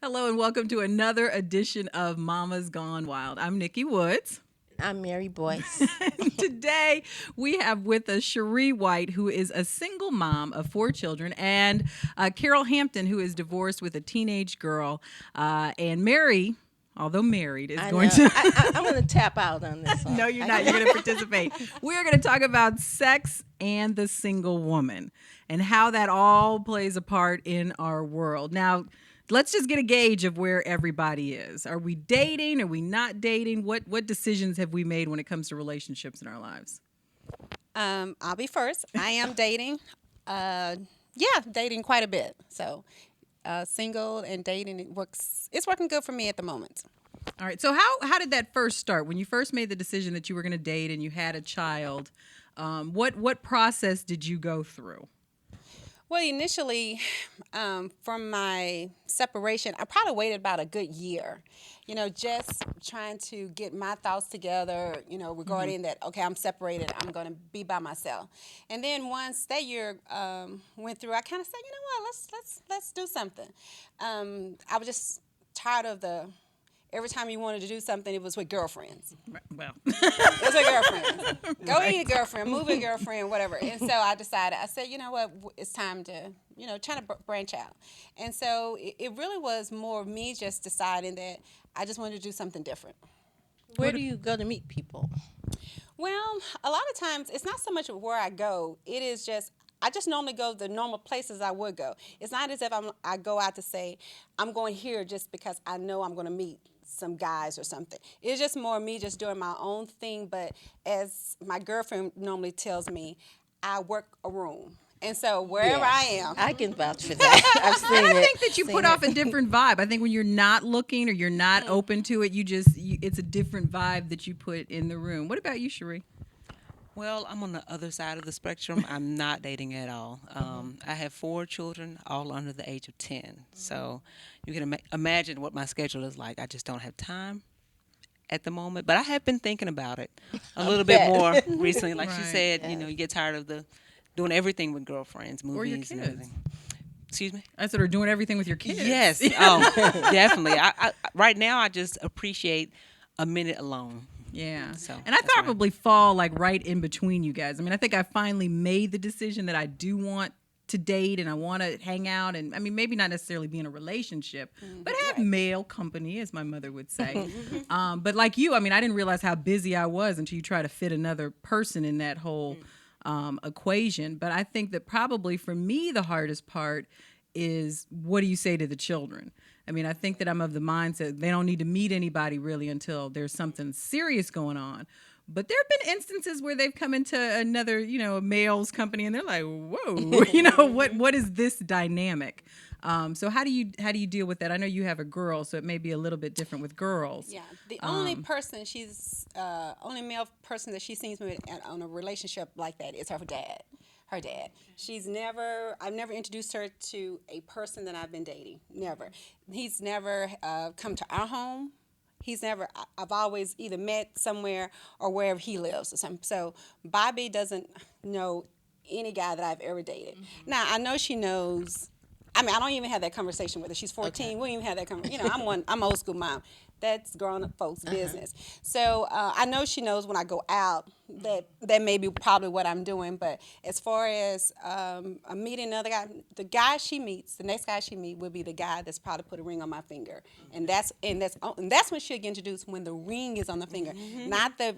Hello and welcome to another edition of Mama's Gone Wild. I'm Nikki Woods. I'm Mary Boyce. Today we have with us Cherie White, who is a single mom of 4 children, and Carol Hampton, who is divorced with a teenage girl. And Mary, although married, is I going know. to. I'm going to tap out on this one. No, you're not. You're going to participate. We're going to talk about sex and the single woman and how that all plays a part in our world. Now, let's just get a gauge of where everybody is. Are we dating? Are we not dating? What decisions have we made when it comes to relationships in our lives? I'll be first. I am dating. Dating quite a bit. So, single and dating it works. It's working good for me at the moment. All right. So how did that first start? When you first made the decision that you were going to date and you had a child, what process did you go through? Well, initially, from my separation, I probably waited about a good year. Just trying to get my thoughts together. Regarding that. Okay, I'm separated. I'm going to be by myself. And then once that year went through, I kind of said, you know what? Let's do something. I was just tired of the. Every time you wanted to do something, it was with girlfriends. Well, It was with girlfriends. Go Right. eat a girlfriend, move a girlfriend, whatever. And so I decided, I said, you know what, it's time to, trying to branch out. And so it really was more of me just deciding that I just wanted to do something different. Where do you go to meet people? Well, a lot of times it's not so much where I go. It is just I just normally go the normal places I would go. It's not as if I go out to say I'm going here just because I know I'm going to meet some guys or something. It's just more me just doing my own thing. But as my girlfriend normally tells me, I work a room. And so wherever I am, I can vouch for that. I've seen And I it. think that you put off a different vibe. I think when you're not looking or you're not open to it, it's a different vibe that you put in the room. What about you, Cherie? Well, I'm on the other side of the spectrum. I'm not dating at all. I have 4 children, all under the age of 10. So you can imagine what my schedule is like. I just don't have time at the moment. But I have been thinking about it a little bit bet. more recently. Like she Right. said, you get tired of the doing everything with girlfriends, Or your movies, and kids. everything. Excuse me? I sort of doing everything with your kids. Yes. Oh, definitely. Right now, I just appreciate a minute alone. Yeah. So, And I that's right. probably fall like right in between you guys. I mean, I think I finally made the decision that I do want to date and I want to hang out and I mean maybe not necessarily be in a relationship, but have male company, as my mother would say. But like you, I mean, I didn't realize how busy I was until you try to fit another person in that whole equation. But I think that probably for me the hardest part is what do you say to the children? I mean, I think that I'm of the mindset they don't need to meet anybody really until there's something serious going on. But there have been instances where they've come into another, a male's company, and they're like, "Whoa, what is this dynamic?" So how do you deal with that? I know you have a girl, so it may be a little bit different with girls. yeah, the only person only male person that she sees me with on a relationship like that is her dad. Her dad. I've never introduced her to a person that I've been dating. Never. He's never come to our home. I've always either met somewhere or wherever he lives or something. So Bobby doesn't know any guy that I've ever dated. Now, I know she knows. I mean, I don't even have that conversation with her. She's 14. Okay. We don't even have that conversation. I'm old school mom. That's grown up folks' business. So I know she knows when I go out that may be probably what I'm doing. But as far as meeting another guy, the next guy she meets will be the guy that's probably put a ring on my finger, and that's when she'll get introduced when the ring is on the finger, not the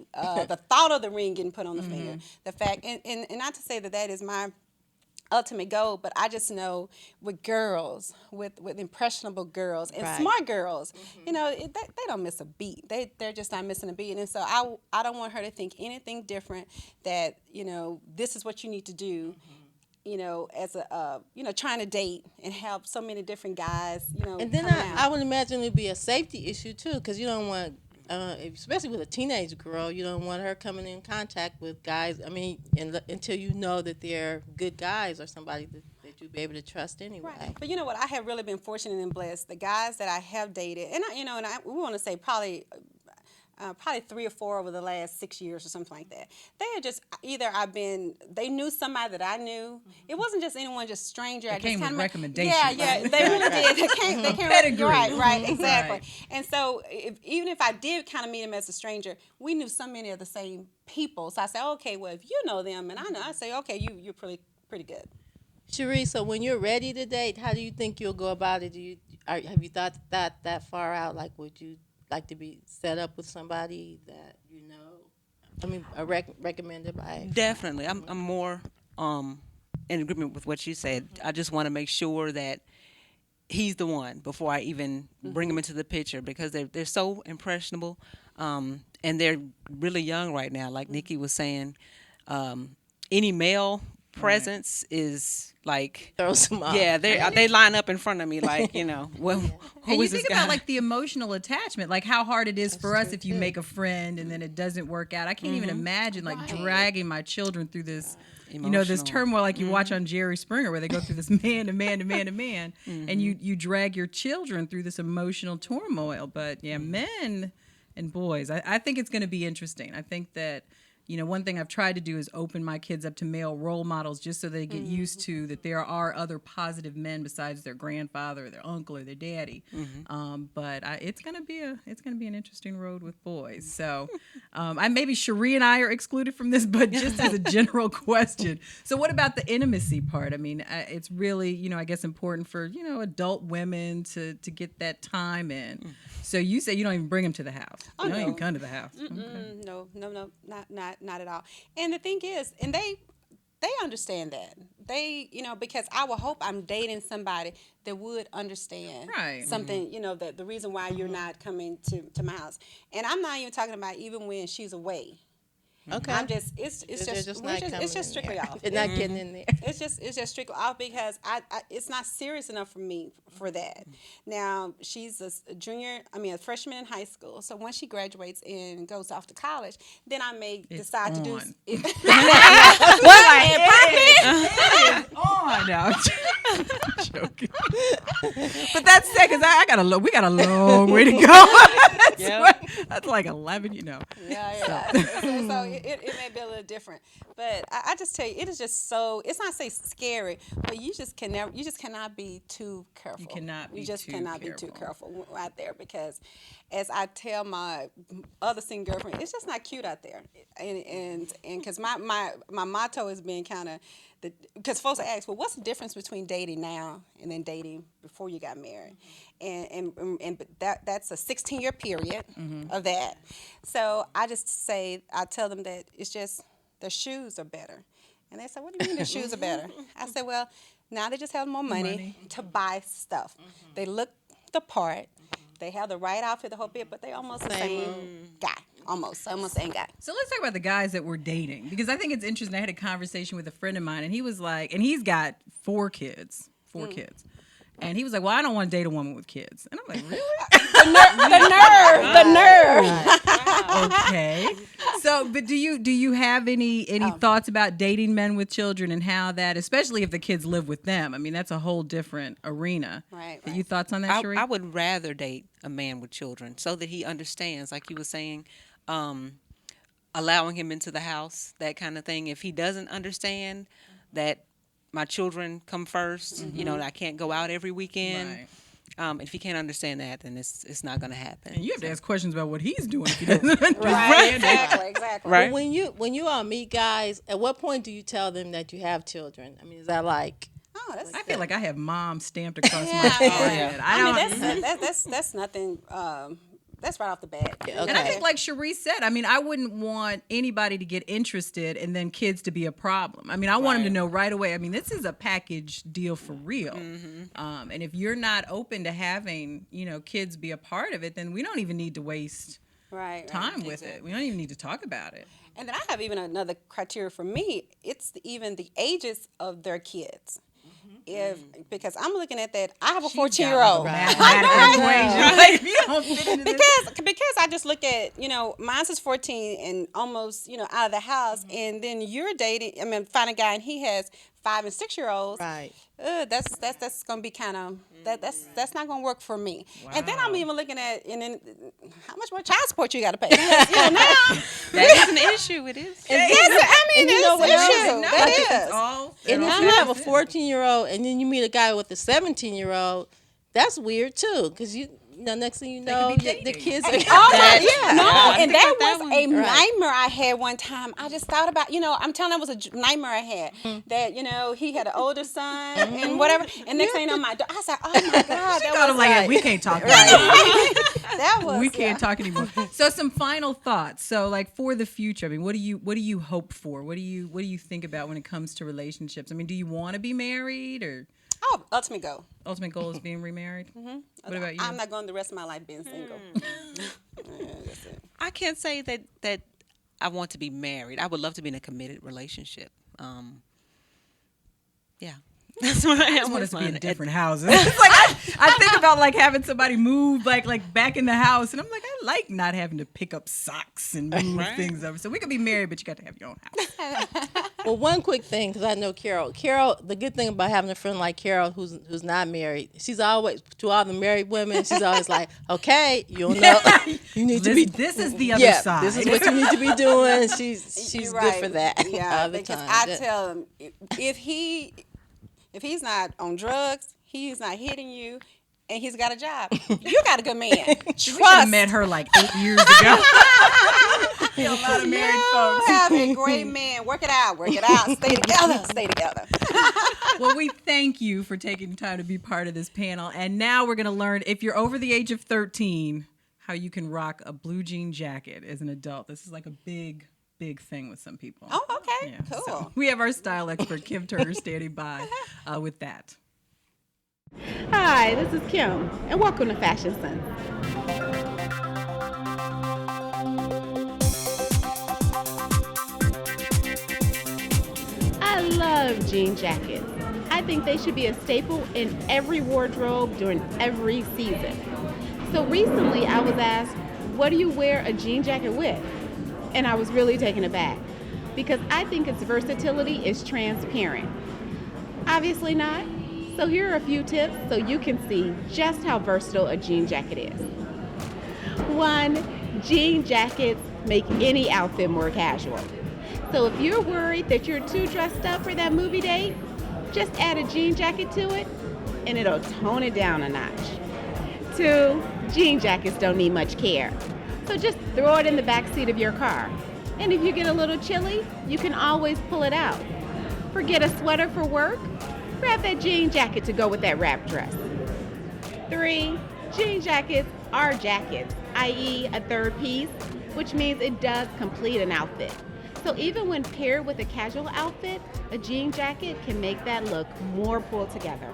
thought of the ring getting put on the finger. The fact, and not to say that is my ultimate goal, but I just know with girls, with impressionable girls and Right. smart girls, they don't miss a beat. They're just not missing a beat, and so I don't want her to think anything different. That this is what you need to do. As a trying to date and have so many different guys. And then coming I out. would imagine it'd be a safety issue too, because you don't want, especially with a teenage girl, you don't want her coming in contact with guys. I mean, until you know that they're good guys or somebody that you'd be able to trust anyway. Right. But you know what? I have really been fortunate and blessed. The guys that I have dated, and we want to say probably probably 3 or 4 over the last 6 years or something like that. They had just either they knew somebody that I knew. It wasn't just anyone, just stranger. They I just came with kinda recommendations. Yeah, they really did. They came Pedigree. right, exactly. Right. And so even if I did kind of meet him as a stranger, we knew so many of the same people. So I said, okay, well, if you know them and I know, I say, okay, you're pretty good. Cherie, so when you're ready to date, how do you think you'll go about it? Have you thought that far out? Like, would you like to be set up with somebody that you know? I mean, recommended by. Definitely. I'm more in agreement with what you said. I just want to make sure that he's the one before I even bring him into the picture, because they're so impressionable, and they're really young right now. Like Nikki was saying, any male presence is like, Throws them off. yeah, they line up in front of me like, well, And who you is this think guy? about like the emotional attachment, like how hard it is for us if you make a friend and then it doesn't work out. I can't even imagine like dragging my children through this, this Emotional. turmoil like you watch on Jerry Springer, where they go through this man to man to man to man, and you drag your children through this emotional turmoil. But yeah, men and boys, I think it's going to be interesting. I think that, one thing I've tried to do is open my kids up to male role models, just so they get used to that there are other positive men besides their grandfather or their uncle or their daddy. But it's gonna be an interesting road with boys. So maybe Cherie and I are excluded from this, but just as a general question. So what about the intimacy part? I mean, it's really, I guess important for adult women to get that time in. So you say you don't even bring them to the house. Oh, you don't no. even come to the house. Okay. No, not at all. And the thing is, and they understand that. They, because I would hope I'm dating somebody that would understand Right. something, that the reason why you're not coming to my house. And I'm not even talking about even when she's away. Okay. I'm just it's They're just not coming it's just in strictly there. off. They're not getting in there. It's just strictly off because I it's not serious enough for me for that. Now she's a freshman in high school. So once she graduates and goes off to college, then I may decide to do on. it. Oh, no. I'm joking. But that's sad because we got a long way to go. That's like 11, Yeah. So it may be a little different, but I just tell you, it is just so. It's not say scary, but you just cannot be too careful. You just cannot be too careful out there, because, as I tell my other single girlfriend, it's just not cute out there, and because my motto has been kind of. Because folks ask, well, what's the difference between dating now and then dating before you got married? And that's a 16-year period of that. So I tell them that it's just the shoes are better. And they say, what do you mean the shoes are better? I said, well, now they just have more money to buy stuff. They look the part. They have the right outfit, the whole bit, but they almost the same guy. Almost same guy. So let's talk about the guys that we're dating, because I think it's interesting. I had a conversation with a friend of mine, and he was like, and he's got 4 kids. And he was like, well, I don't want to date a woman with kids. And I'm like, really? The nerve. Okay. So, but do you have any thoughts about dating men with children and how that, especially if the kids live with them? I mean, that's a whole different arena. Right. You thoughts on that, Cherie? I would rather date a man with children so that he understands, like you were saying, allowing him into the house, that kind of thing. If he doesn't understand that my children come first, I can't go out every weekend. Right. If he can't understand that, then it's not going to happen. And you have to ask questions about what he's doing if he doesn't understand. Right. Exactly. Right. But when you all meet guys, at what point do you tell them that you have children? I mean, is that like? Oh, that's I feel like I have mom stamped across my Yeah. forehead. That's nothing. That's right off the bat. And I think, like Cherie said, I mean, I wouldn't want anybody to get interested and then kids to be a problem. I mean, I want them to know right away. I mean, this is a package deal for real. And if you're not open to having, kids be a part of it, then we don't even need to waste time with it. We don't even need to talk about it. And then I have even another criteria for me. It's even the ages of their kids. Because I'm looking at that, I have a 14-year-old. Because I just look at, mine's is 14 and almost, out of the house, and then you're dating, find a guy and he has 5 and 6 year olds, Right. that's gonna be kind of that's not gonna work for me. And then I'm even looking at how much more child support you got to pay. Now That is an issue. It is. And you know what else? That is. All And if you have a 14-year-old and then you meet a guy with a 17-year-old, that's weird too, because you know, next thing you know, be the dating. kids are. No, I and think that about that was one. a Right. nightmare I had one time. I just thought about, I'm telling you, that was a nightmare I had. That, he had an older son and whatever. And next thing you know, I said, oh my God. That thought was of like, right. we can't talk anymore. that was, We can't talk anymore. So some final thoughts. So like for the future, I mean, what do you hope for? What do you think about when it comes to relationships? I mean, do you want to be married, or Oh, ultimate goal. ultimate goal is being remarried? What about you? I'm not going the rest of my life being single. Yeah, that's it. I can't say that I want to be married. I would love to be in a committed relationship. Yeah. That's what I am. I want with us to be in mine. different houses. It's like I think about like having somebody move like back in the house, and I'm like, I like not having to pick up socks and move Right. things over. So we could be married, but you got to have your own house. Well, one quick thing, because I know Carol. Carol, the good thing about having a friend like Carol who's not married, she's always, to all the married women, she's always like, okay, you'll know, you need to be. This is the other side. This is what you need to be doing. She's You're good right. for that. Yeah, all the because time. I tell him if he's not on drugs, he's not hitting you, and he's got a job, you got a good man. We should have Trust. met her like 8 years ago. A lot of married You folks. have a great man. Work it out. Stay together. Stay together. Well, we thank you for taking the time to be part of this panel. And now we're going to learn, if you're over the age of 13, how you can rock a blue jean jacket as an adult. This is like a big thing with some people. Oh, okay. Yeah, Cool. so we have our style expert, Kim Turner, standing by with that. Hi, this is Kim, and welcome to Fashion Sense. I love jean jackets. I think they should be a staple in every wardrobe during every season. So recently I was asked, what do you wear a jean jacket with? And I was really taken aback because I think its versatility is transparent. Obviously not. So here are a few tips so you can see just how versatile a jean jacket is. 1, jean jackets make any outfit more casual. So if you're worried that you're too dressed up for that movie date, just add a jean jacket to it and it'll tone it down a notch. 2, jean jackets don't need much care. So just throw it in the back seat of your car. And if you get a little chilly, you can always pull it out. Forget a sweater for work? Grab that jean jacket to go with that wrap dress. 3, jean jackets are jackets, i.e. a third piece, which means it does complete an outfit. So even when paired with a casual outfit, a jean jacket can make that look more pulled together.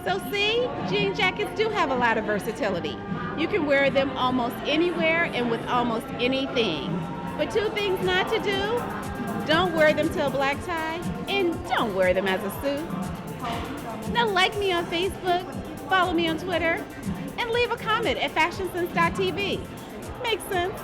So see, jean jackets do have a lot of versatility. You can wear them almost anywhere and with almost anything. But 2 things not to do: don't wear them to a black tie, and don't wear them as a suit. Now like me on Facebook, follow me on Twitter, and leave a comment at fashionsense.tv. Makes sense.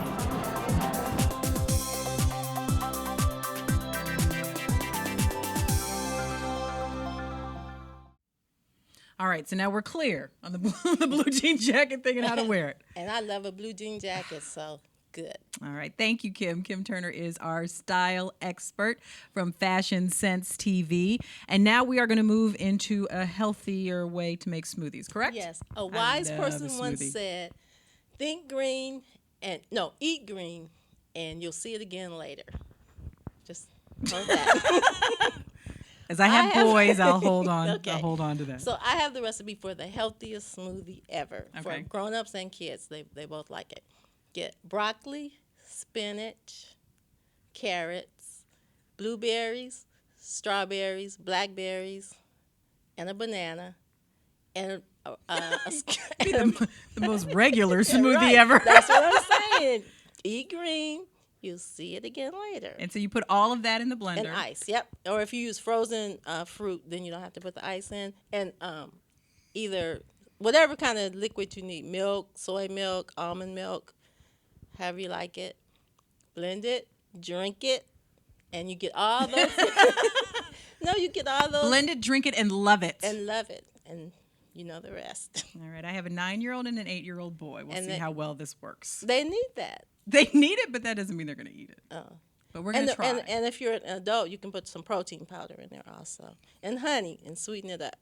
All right, so now we're clear on the blue jean jacket thing and how to wear it. And I love a blue jean jacket, so good. All right. Thank you, Kim. Kim Turner is our style expert from Fashion Sense TV. And now we are going to move into a healthier way to make smoothies, correct? Yes. A wise love person a once smoothie. said, eat green and you'll see it again later. Just hold that. As I have boys, I'll hold on. Okay. I'll hold on to that. So I have the recipe for the healthiest smoothie ever for Okay. grown-ups and kids. They both like it. Get broccoli, spinach, carrots, blueberries, strawberries, blackberries, and a banana, and Be the most regular smoothie Right. ever. That's what I'm saying. Eat green. You'll see it again later. And so you put all of that in the blender. And ice, yep. Or if you use frozen fruit, then you don't have to put the ice in. And either whatever kind of liquid you need, milk, soy milk, almond milk, however you like it. Blend it, drink it, and you get all those No, you get all those Blend it, drink it, and love it. and love it, and you know the rest. All right, I have a 9-year-old and an 8-year-old boy. We'll And see they- how well this works. They need that. They need it, but that doesn't mean they're going to eat it. Oh. But we're going to try. And if you're an adult, you can put some protein powder in there also, and honey, and sweeten it up.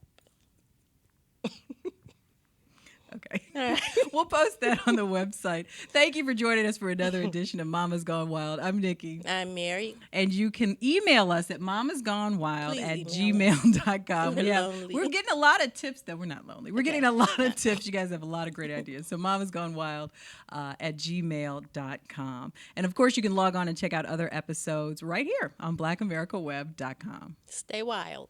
Okay. We'll post that on the website. Thank you for joining us for another edition of Mama's Gone Wild. I'm Nikki. I'm Mary. And you can email us at mamasgonewild Please at email gmail.com. We're Yeah, lonely. we're getting a lot of tips, though. We're not lonely. We're getting a lot of tips. You guys have a lot of great ideas. So mamasgonewild at gmail.com. And, of course, you can log on and check out other episodes right here on blackamericaweb.com. Stay wild.